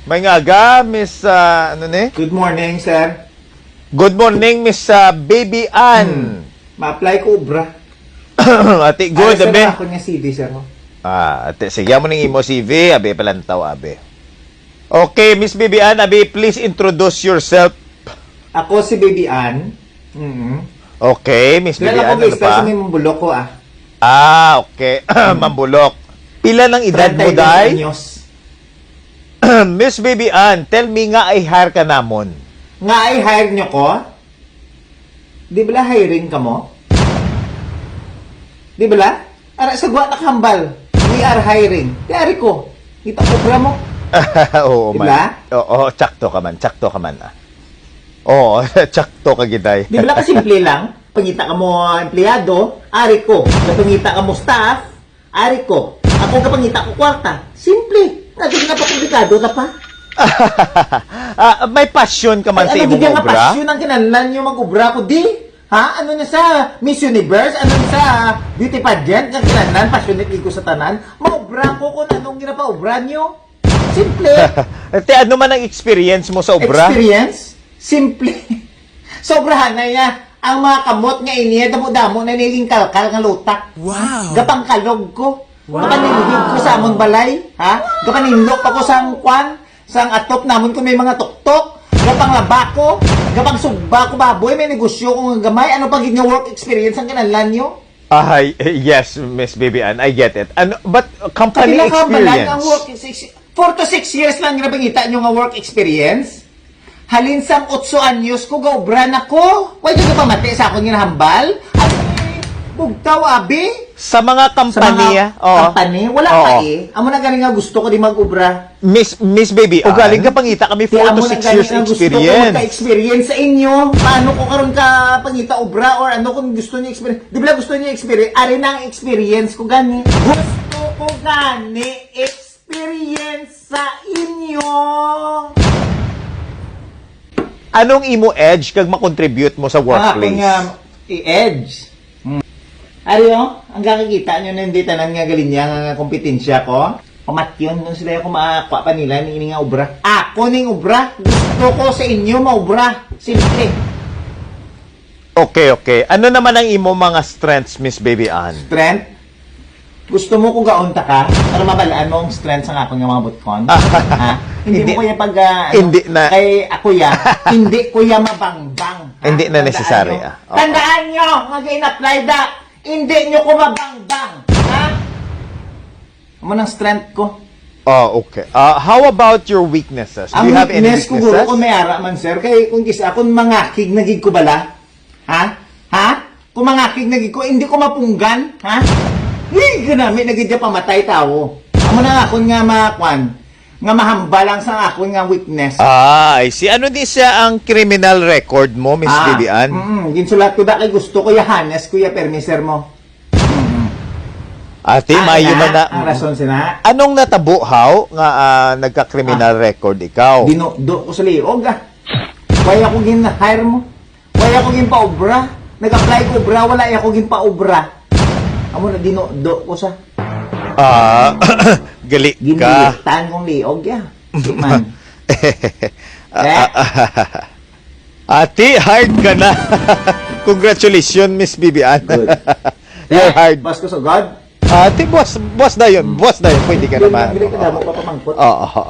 May ngaga, Miss, ano ni? Good morning, sir. Good morning, Miss Baby Ann. Ma-apply ko ubra. Ate, good, Sir, abe. ako niya CD, sir. Ate, sige mo ning imo CV, abe, palantaw, abe. Okay, Miss Baby Ann, abe, please introduce yourself. Ako si Baby Ann. Okay, Miss Baby Kailan Ann, ako ano gusto pa? sa may mambulok ko, Okay. Mambulok. Pila ng edad mo, 32 day? anyos. Miss Baby Ann, tell me nga ay hire ka namon. Nga ay hire nyo ko? Di bala hiring ka mo? Di bala? Ara, sagwa na kambal. We are hiring. Di ko. Kita ubra mo. Oo, Diba? man. Oo, tsakto ka man. Tsakto ka man. Oo, tsakto ka, giday. Di bala ka simple lang? Pangita ka mo empleyado, ari ko. Pangita ka mo staff, ari ko. Ako kapangita ko kwarta. Simple. Naging nga pa komplikado na pa. May passion ka man sa Ano imong bigyan nga obra? pasyon ang kinanlan nyo mag-ubra ko, di? Ha? Ano na sa Miss Universe? Ano na sa beauty pageant? Ang kinanlan, passionate ko sa tanan? Maubra ko kung anong ginapaubra nyo. Simple. Te, ano man ang experience mo sa obra? Experience? Simple. Sobrahan na niya. Ang mga kamot nga iniya, damo-damo na niling kalkal nga lutak. Wow! Gapang kalog ko. Gapaninhig ko sa amon balay. Ha? Gapaninlok ako sa kwan. Sa atop namon ko may mga tuktok. Gapang laba ko. Gapang sugba ko baboy. May negosyo kong gamay. Ano pang nga work experience ang kinanlan nyo? Yes, Miss Baby Ann, I get it. Ano, but company Kabila ka ba lang ang work experience? 4 to 6 years lang nga pangita nyo nga work experience? Halin sang 8 anyos ko gaubran ako. Pwede ka pa mati sa akong ginahambal? Ay, bugtaw abi? Sa mga company, company? Wala Oo. pa eh. Amo na galing nga gusto ko di mag-ubra. Miss Baby Ann, galing ka pangita kami 4 to 6 years Gusto ko experience. magka-experience sa inyo. Paano ko karon ka pangita ubra or ano kung gusto niyo experience? Di ba gusto niyo experience? Ari na ang experience ko gani. Gusto ko gani experience sa inyo. Anong imo edge kag makontribute mo sa workplace? I-edge. Ariyo, ang kakikita nyo na hindi tanan nga galinya nga kompetensya ko. Pamatyon nun sila yung kumakwa pa nila ng ini nga ubra. Ako ning ubra. Gusto ko sa inyo maubra. Simple. Okay. Ano naman ang imo mga strengths, Miss Baby Ann? Strength. Gusto mo kung gaunta ka para mabalaan mo ang strength sa akong nga mga butkon? Ha? Hindi mo kuya pag hindi na. kay ako ya, hindi kuya mabangbang. Ha? Hindi na Tandaan necessary, nyo. Oo. Tandaan nyo, mag-in-apply that. Hindi nyo ko mabangbang. Ha? Ano ang strength ko? Okay. How about your weaknesses? Do Ang you have any weakness ko weaknesses? guro ko may ara man sir. Kay kung kisa akong mangakig nagig ko bala. Ha? Kung mangakig nagig ko, hindi ko mapunggan. Ha? Hindi namin nagidya pamatay tao. Amo na akong nga makwan. Nga mahamba lang sa akong nga weakness. I see. Ano di siya ang criminal record mo, Miss Baby Ann? Ginsulat ko da kay gusto ko yahanes kuya permiser mo. Ate, mayo man na. Ang rason sina. Anong natabuhaw nga nagka-criminal record ikaw? Dinudo ko sa liog Why ako gin-hire mo? Why ako gin-paubra? Nag-apply ko ubra, wala ako gin-paubra. Amo na dinudo ko sa Gali ka. ginilitan kong liog Di man. Ate, hard ka na. Congratulations, Miss Baby Ann. Good. You're hard. Bas ko sa God. Ate, boss na yun. Boss na yun. Pwede ka naman. Bili ka damo pa pamangkot. Oo.